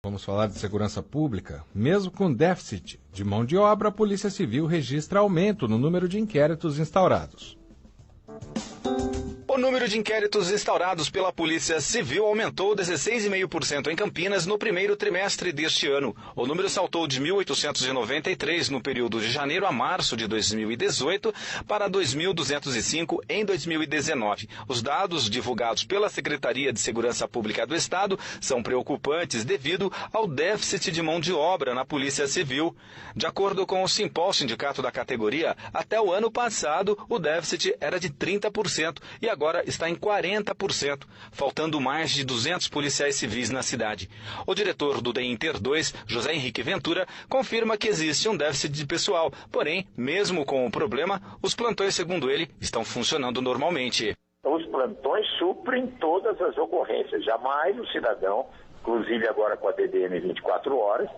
Vamos falar de segurança pública. Mesmo com déficit de mão de obra, a Polícia Civil registra aumento no número de inquéritos instaurados. O número de inquéritos instaurados pela Polícia Civil aumentou 16,5% em Campinas no primeiro trimestre deste ano. O número saltou de 1.893 no período de janeiro a março de 2018 para 2.205 em 2019. Os dados divulgados pela Secretaria de Segurança Pública do Estado são preocupantes devido ao déficit de mão de obra na Polícia Civil. De acordo com o Simpol, sindicato da categoria, até o ano passado o déficit era de 30% e agora está em 40%, faltando mais de 200 policiais civis na cidade. O diretor do DEINTER 2, José Henrique Ventura, confirma que existe um déficit de pessoal, porém, mesmo com o problema, os plantões, segundo ele, estão funcionando normalmente. Os plantões suprem todas as ocorrências, jamais o cidadão, inclusive agora com a DDM 24 horas,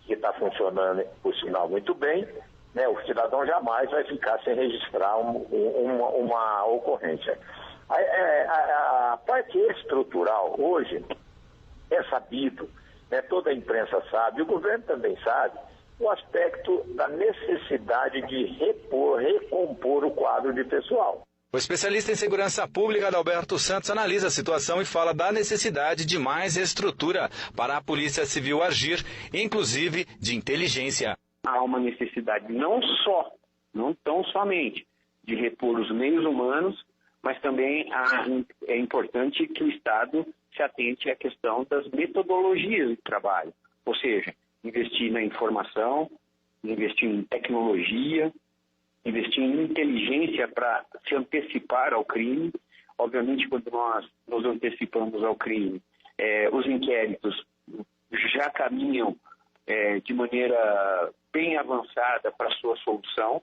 que está funcionando, por sinal, muito bem, né? O cidadão jamais vai ficar sem registrar uma ocorrência. A parte estrutural, hoje, é sabido, né, toda a imprensa sabe, o governo também sabe, o aspecto da necessidade de recompor o quadro de pessoal. O especialista em segurança pública, Adalberto Santos, analisa a situação e fala da necessidade de mais estrutura para a Polícia Civil agir, inclusive de inteligência. Há uma necessidade não tão somente, de repor os meios humanos, mas também é importante que o Estado se atente à questão das metodologias de trabalho, ou seja, investir na informação, investir em tecnologia, investir em inteligência para se antecipar ao crime. Obviamente, quando nós nos antecipamos ao crime, os inquéritos já caminham de maneira bem avançada para a sua solução,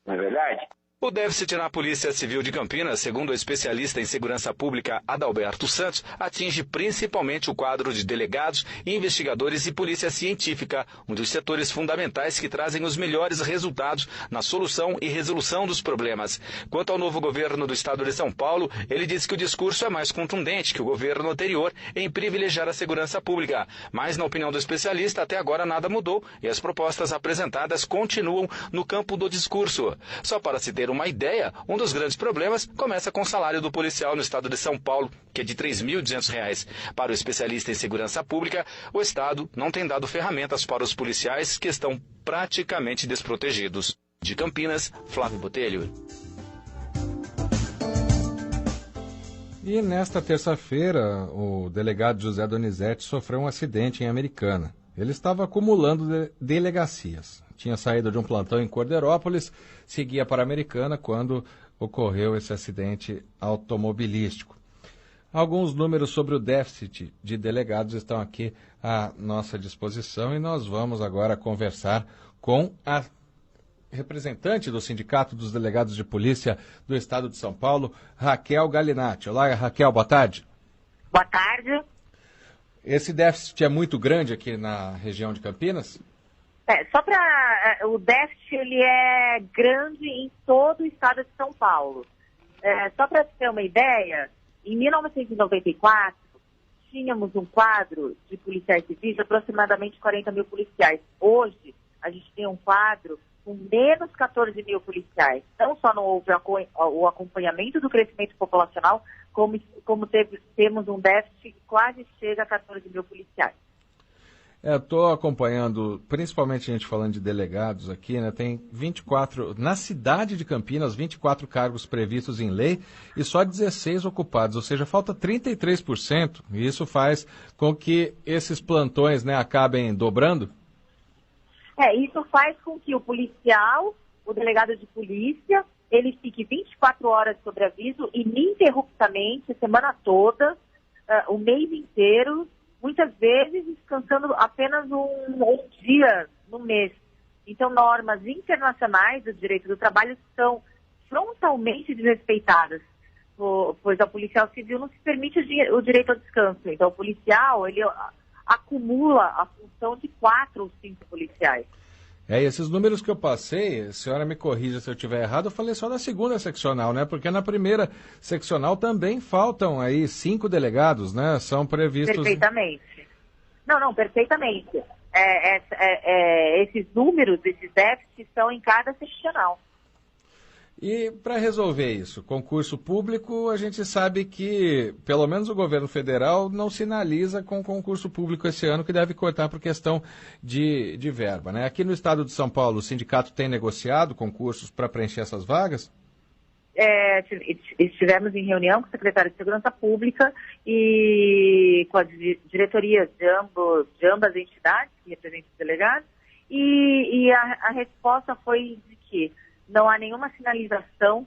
não é verdade? O déficit na Polícia Civil de Campinas, segundo o especialista em segurança pública Adalberto Santos, atinge principalmente o quadro de delegados, investigadores e polícia científica, um dos setores fundamentais que trazem os melhores resultados na solução e resolução dos problemas. Quanto ao novo governo do estado de São Paulo, ele disse que o discurso é mais contundente que o governo anterior em privilegiar a segurança pública. Mas, na opinião do especialista, até agora nada mudou e as propostas apresentadas continuam no campo do discurso. Só para se ter uma ideia, um dos grandes problemas começa com o salário do policial no estado de São Paulo, que é de R$ 3.200. Para o especialista em segurança pública, o Estado não tem dado ferramentas para os policiais que estão praticamente desprotegidos. De Campinas, Flávio Botelho. E nesta terça-feira, o delegado José Donizete sofreu um acidente em Americana. Ele estava acumulando delegacias. Tinha saído de um plantão em Corderópolis, seguia para a Americana quando ocorreu esse acidente automobilístico. Alguns números sobre o déficit de delegados estão aqui à nossa disposição e nós vamos agora conversar com a representante do Sindicato dos Delegados de Polícia do Estado de São Paulo, Raquel Galinatti. Olá, Raquel, boa tarde. Boa tarde. Esse déficit é muito grande aqui na região de Campinas? O déficit ele é grande em todo o estado de São Paulo. Só para ter uma ideia, em 1994, tínhamos um quadro de policiais civis de aproximadamente 40 mil policiais. Hoje, a gente tem um quadro com menos 14 mil policiais. Não só não houve o acompanhamento do crescimento populacional, como temos um déficit que quase chega a 14 mil policiais. Estou acompanhando, principalmente a gente falando de delegados aqui, né? Tem 24, na cidade de Campinas, 24 cargos previstos em lei e só 16 ocupados, ou seja, falta 33%. E isso faz com que esses plantões, né, acabem dobrando? Isso faz com que o policial, o delegado de polícia, ele fique 24 horas sobre aviso, ininterruptamente, a semana toda, o mês inteiro, muitas vezes descansando apenas um dia no mês. Então, normas internacionais do direito do trabalho são frontalmente desrespeitadas, pois ao policial civil não se permite o direito ao descanso. Então, o policial, ele acumula a função de 4 ou 5 policiais. Esses números que eu passei, a senhora me corrija se eu estiver errado, eu falei só da segunda seccional, né? Porque na primeira seccional também faltam aí 5 delegados, né? São previstos... Perfeitamente. Não, perfeitamente. Esses números, esses déficits são em cada seccional. E para resolver isso, concurso público, a gente sabe que, pelo menos o governo federal, não sinaliza com concurso público esse ano, que deve cortar por questão de verba, né? Aqui no estado de São Paulo, o sindicato tem negociado concursos para preencher essas vagas? Estivemos em reunião com o secretário de Segurança Pública e com as diretorias de ambas as entidades que representam os delegados, e a resposta foi de que não há nenhuma sinalização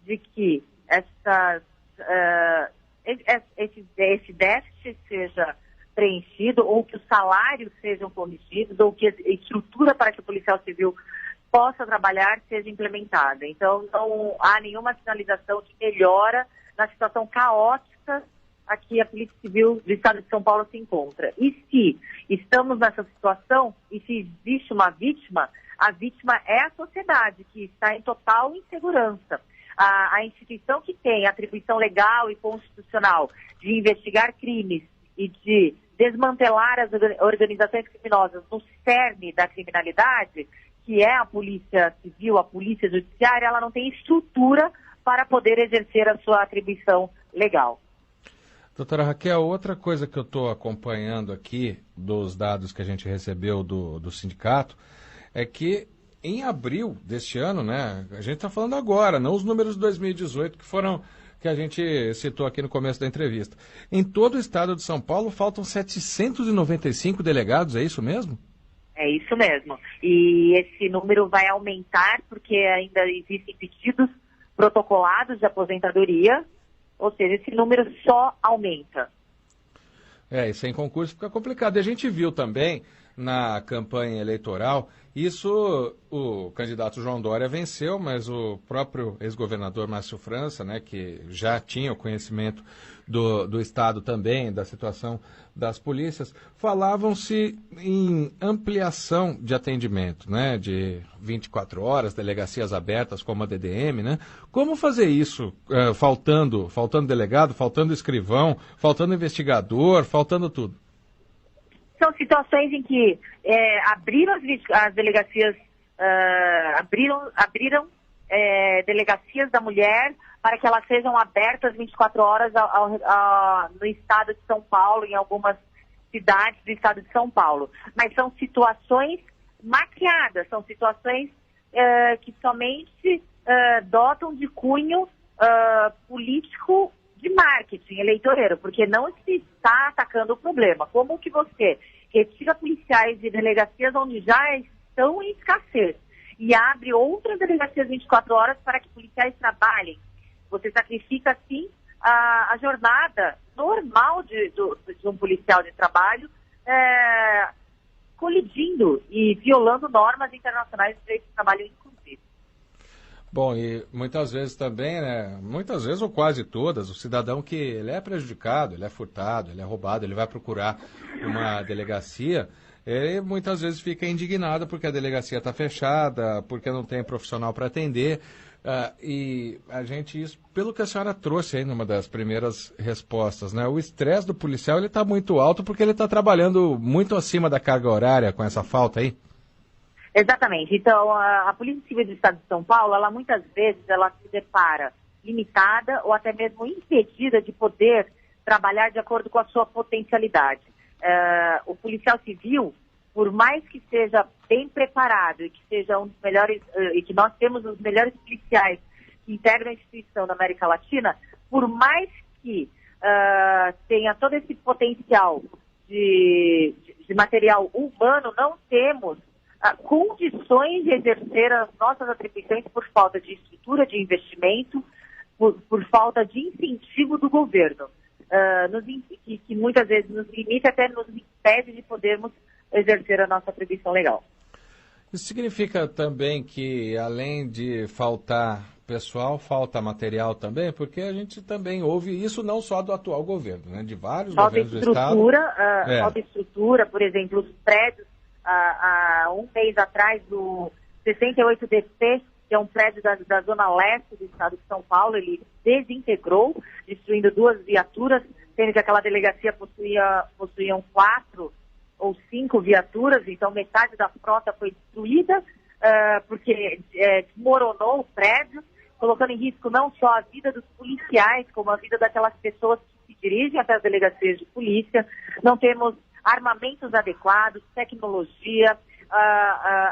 de que esse déficit seja preenchido, ou que os salários sejam corrigidos, ou que a estrutura para que o policial civil possa trabalhar seja implementada. Então, não há nenhuma sinalização de melhora na situação caótica a que a Polícia Civil do Estado de São Paulo se encontra. E se estamos nessa situação, e se existe uma vítima, a vítima é a sociedade, que está em total insegurança. A instituição que tem atribuição legal e constitucional de investigar crimes e de desmantelar as organizações criminosas no cerne da criminalidade, que é a Polícia Civil, a Polícia Judiciária, ela não tem estrutura para poder exercer a sua atribuição legal. Doutora Raquel, outra coisa que eu estou acompanhando aqui dos dados que a gente recebeu do sindicato é que em abril deste ano, né, a gente está falando agora, não os números de 2018 que a gente citou aqui no começo da entrevista. Em todo o estado de São Paulo faltam 795 delegados, é isso mesmo? É isso mesmo. E esse número vai aumentar porque ainda existem pedidos protocolados de aposentadoria, ou seja, esse número só aumenta. E sem concurso fica complicado. E a gente viu também na campanha eleitoral, isso o candidato João Dória venceu, mas o próprio ex-governador Márcio França, né, que já tinha o conhecimento do Estado também, da situação das polícias, falavam-se em ampliação de atendimento, né, de 24 horas, delegacias abertas como a DDM, né? Como fazer isso faltando delegado, faltando escrivão, faltando investigador, faltando tudo? São situações em que abriram as delegacias, abriram delegacias da mulher para que elas sejam abertas 24 horas no estado de São Paulo, em algumas cidades do estado de São Paulo. Mas são situações maquiadas, são situações que somente dotam de cunho político de marketing eleitoreiro, porque não se está atacando o problema. Como que você retira policiais de delegacias onde já estão em escassez e abre outras delegacias 24 horas para que policiais trabalhem? Você sacrifica, assim, a jornada normal de um policial de trabalho, colidindo e violando normas internacionais de direito de trabalho, inclusive. Bom, e muitas vezes também, né, muitas vezes ou quase todas, o cidadão que ele é prejudicado, ele é furtado, ele é roubado, ele vai procurar uma delegacia, ele muitas vezes fica indignado porque a delegacia está fechada, porque não tem profissional para atender. E a gente, isso, pelo que a senhora trouxe aí numa das primeiras respostas, né, o estresse do policial está muito alto porque ele está trabalhando muito acima da carga horária com essa falta aí. Exatamente. Então, a Polícia Civil do Estado de São Paulo, ela muitas vezes ela se depara limitada ou até mesmo impedida de poder trabalhar de acordo com a sua potencialidade. O policial civil, por mais que seja bem preparado e que seja um dos melhores, e que nós temos os melhores policiais que integram a instituição da América Latina, por mais que tenha todo esse potencial de material humano, não temos condições de exercer as nossas atribuições por falta de estrutura de investimento, por falta de incentivo do governo, que muitas vezes nos limita, até nos impede de podermos exercer a nossa atribuição legal. Isso significa também que, além de faltar pessoal, falta material também, porque a gente também ouve isso não só do atual governo, né, de vários governos do Estado. Falta estrutura, por exemplo, os prédios, há um mês atrás, do 68DC, que é um prédio da zona leste do estado de São Paulo, ele desintegrou, destruindo 2 viaturas, sendo que aquela delegacia possuíam 4 ou 5 viaturas, então metade da frota foi destruída, porque desmoronou o prédio, colocando em risco não só a vida dos policiais, como a vida daquelas pessoas que se dirigem até as delegacias de polícia. Não temos armamentos adequados, tecnologia,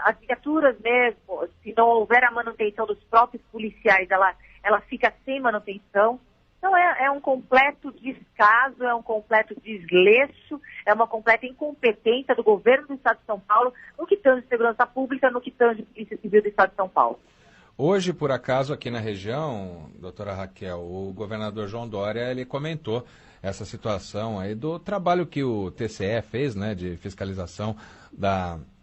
as viaturas mesmo, se não houver a manutenção dos próprios policiais, ela fica sem manutenção. Então é um completo descaso, é um completo desleixo, é uma completa incompetência do governo do Estado de São Paulo no que tange segurança pública, no que tange Polícia Civil do Estado de São Paulo. Hoje, por acaso, aqui na região, doutora Raquel, o governador João Dória, ele comentou essa situação aí do trabalho que o TCE fez, né, de fiscalização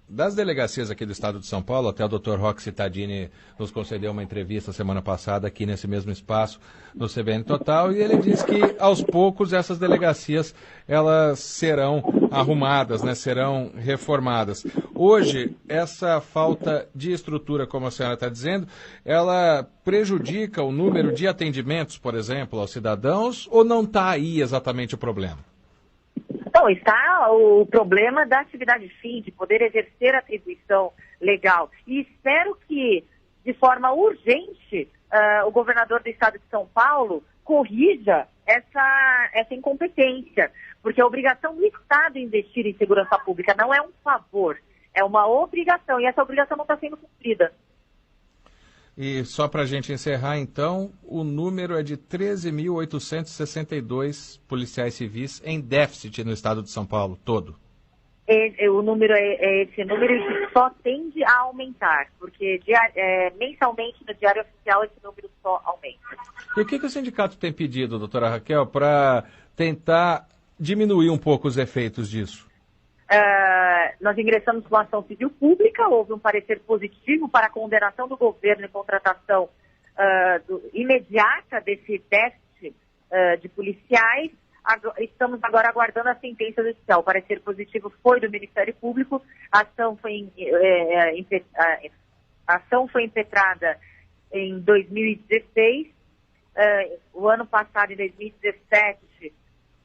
das delegacias aqui do Estado de São Paulo. Até o Dr. Roque Cittadini nos concedeu uma entrevista semana passada aqui nesse mesmo espaço no CBN Total, e ele disse que aos poucos essas delegacias elas serão arrumadas, né, serão reformadas. Hoje, essa falta de estrutura, como a senhora está dizendo, ela prejudica o número de atendimentos, por exemplo, aos cidadãos, ou não está aí exatamente o problema? Então, está o problema da atividade fim, de poder exercer a atribuição legal. E espero que, de forma urgente, o governador do Estado de São Paulo corrija essa incompetência. Porque a obrigação do Estado investir em segurança pública não é um favor, é uma obrigação. E essa obrigação não está sendo cumprida. E só para a gente encerrar, então, o número é de 13.862 policiais civis em déficit no estado de São Paulo, todo. O número é esse número que só tende a aumentar, porque mensalmente no Diário Oficial esse número só aumenta. E o que o sindicato tem pedido, doutora Raquel, para tentar diminuir um pouco os efeitos disso? Nós ingressamos com ação civil pública, houve um parecer positivo para a condenação do governo em contratação imediata desse déficit de policiais. Estamos agora aguardando a sentença judicial. O parecer positivo foi do Ministério Público, a ação foi impetrada em 2016, o ano passado, em 2017,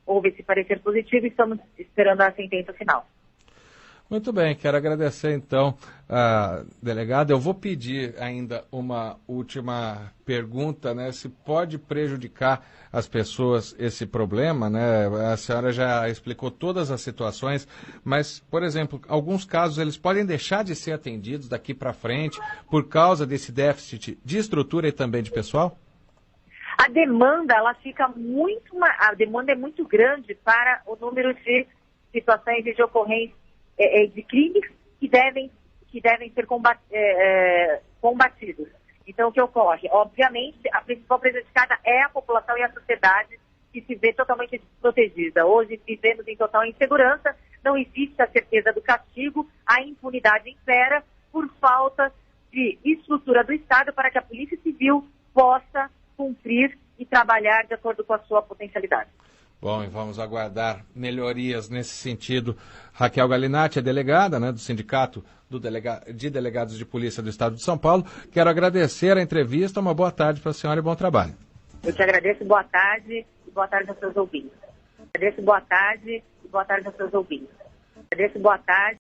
houve esse parecer positivo e estamos esperando a sentença final. Muito bem, quero agradecer então a delegada. Eu vou pedir ainda uma última pergunta, né? Se pode prejudicar as pessoas esse problema, né? A senhora já explicou todas as situações, mas, por exemplo, alguns casos eles podem deixar de ser atendidos daqui para frente por causa desse déficit de estrutura e também de pessoal? A demanda, a demanda é muito grande para o número de situações e de ocorrências de crimes que devem ser combatidos. Então, o que ocorre? Obviamente, a principal prejudicada é a população e a sociedade que se vê totalmente desprotegida. Hoje, vivemos em total insegurança, não existe a certeza do castigo, a impunidade impera por falta de estrutura do Estado para que a Polícia Civil possa cumprir e trabalhar de acordo com a sua potencialidade. Bom, e vamos aguardar melhorias nesse sentido. Raquel Galinatti é delegada, né, do Sindicato de Delegados de Polícia do Estado de São Paulo. Quero agradecer a entrevista, uma boa tarde para a senhora e bom trabalho. Eu te agradeço, boa tarde e boa tarde aos seus ouvintes. Agradeço, boa tarde e boa tarde aos seus ouvintes. Agradeço, boa tarde.